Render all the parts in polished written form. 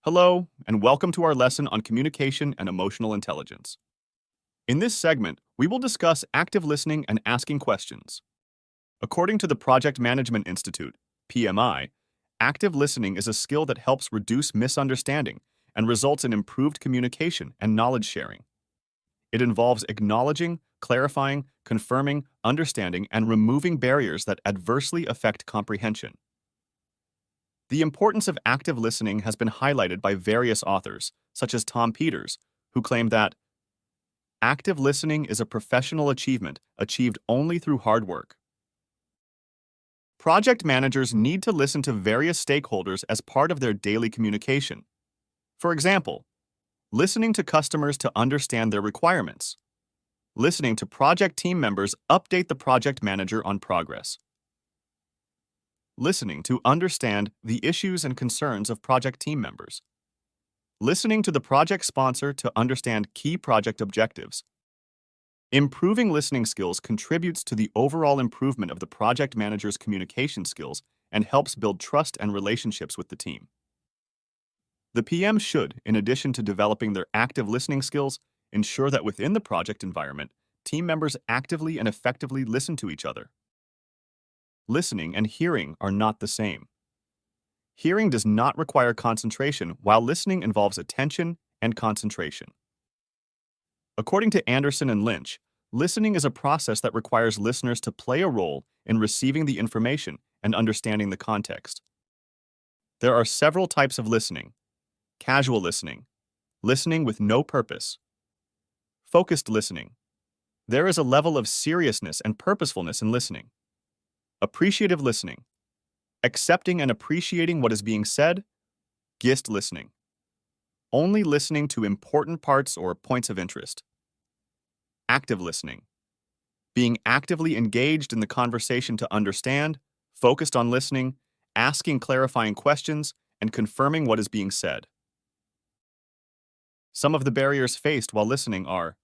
Hello, and welcome to our lesson on communication and emotional intelligence. In this segment, we will discuss active listening and asking questions. According to the Project Management Institute, PMI, active listening is a skill that helps reduce misunderstanding and results in improved communication and knowledge sharing. It involves acknowledging, clarifying, confirming, understanding, and removing barriers that adversely affect comprehension. The importance of active listening has been highlighted by various authors, such as Tom Peters, who claim that active listening is a professional achievement achieved only through hard work. Project managers need to listen to various stakeholders as part of their daily communication. For example, listening to customers to understand their requirements. Listening to project team members update the project manager on progress. Listening to understand the issues and concerns of project team members. Listening to the project sponsor to understand key project objectives. Improving listening skills contributes to the overall improvement of the project manager's communication skills and helps build trust and relationships with the team. The PM should, in addition to developing their active listening skills, ensure that within the project environment, team members actively and effectively listen to each other. Listening and hearing are not the same. Hearing does not require concentration, while listening involves attention and concentration. According to Anderson and Lynch, listening is a process that requires listeners to play a role in receiving the information and understanding the context. There are several types of listening: casual listening, listening with no purpose, focused listening. There is a level of seriousness and purposefulness in listening. Appreciative listening, accepting and appreciating what is being said. Gist listening, only listening to important parts or points of interest. Active listening, being actively engaged in the conversation to understand, focused on listening, asking clarifying questions, and confirming what is being said. Some of the barriers faced while listening are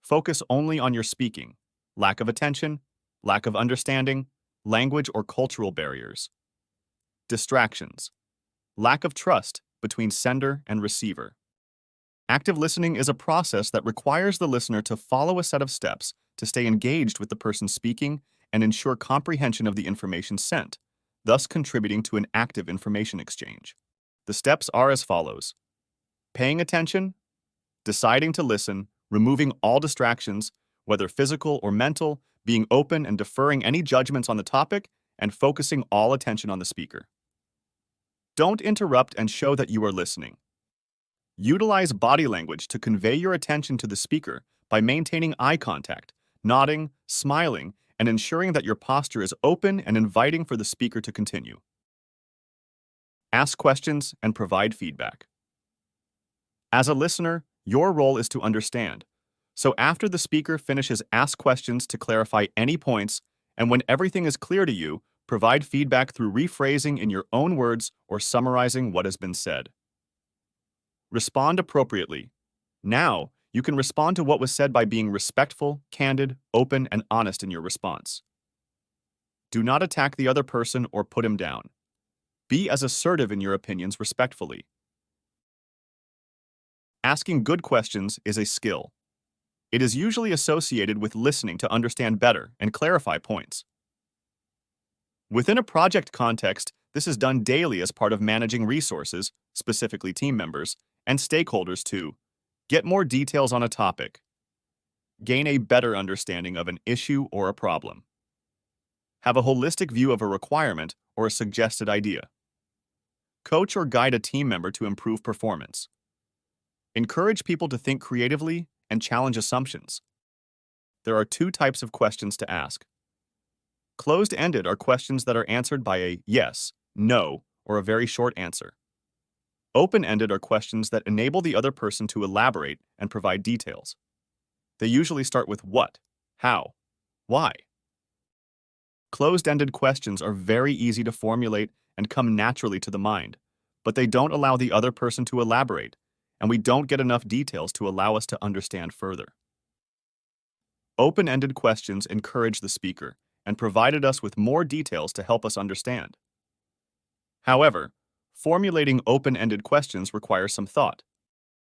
focus only on your speaking, lack of attention, lack of understanding, language or cultural barriers. Distractions, lack of trust between sender and receiver. Active listening is a process that requires the listener to follow a set of steps to stay engaged with the person speaking and ensure comprehension of the information sent, thus contributing to an active information exchange. The steps are as follows: paying attention, deciding to listen, removing all distractions, whether physical or mental, being open and deferring any judgments on the topic, and focusing all attention on the speaker. Don't interrupt and show that you are listening. Utilize body language to convey your attention to the speaker by maintaining eye contact, nodding, smiling, and ensuring that your posture is open and inviting for the speaker to continue. Ask questions and provide feedback. As a listener, your role is to understand. So after the speaker finishes, ask questions to clarify any points, and when everything is clear to you, provide feedback through rephrasing in your own words or summarizing what has been said. Respond appropriately. Now, you can respond to what was said by being respectful, candid, open, and honest in your response. Do not attack the other person or put him down. Be as assertive in your opinions respectfully. Asking good questions is a skill. It is usually associated with listening to understand better and clarify points. Within a project context, this is done daily as part of managing resources, specifically team members, and stakeholders to get more details on a topic, gain a better understanding of an issue or a problem, have a holistic view of a requirement or a suggested idea, coach or guide a team member to improve performance, encourage people to think creatively and challenge assumptions. There are two types of questions to ask. Closed-ended are questions that are answered by a yes, no, or a very short answer. Open-ended are questions that enable the other person to elaborate and provide details. They usually start with what, how, why. Closed-ended questions are very easy to formulate and come naturally to the mind, but they don't allow the other person to elaborate, and we don't get enough details to allow us to understand further. Open-ended questions encourage the speaker and provided us with more details to help us understand. However, Formulating open-ended questions requires some thought.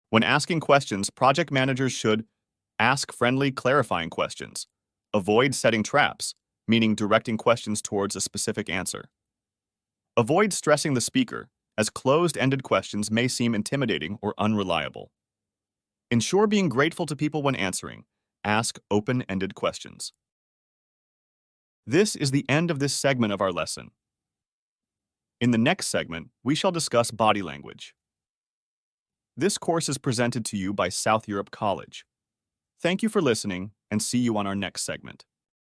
When asking questions, project managers should ask friendly, clarifying questions. Avoid setting traps, meaning directing questions towards a specific answer. Avoid stressing the speaker, as closed-ended questions may seem intimidating or unreliable. Ensure being grateful to people when answering. Ask open-ended questions. This is the end of this segment of our lesson. In the next segment, we shall discuss body language. This course is presented to you by South Europe College. Thank you for listening, and see you on our next segment.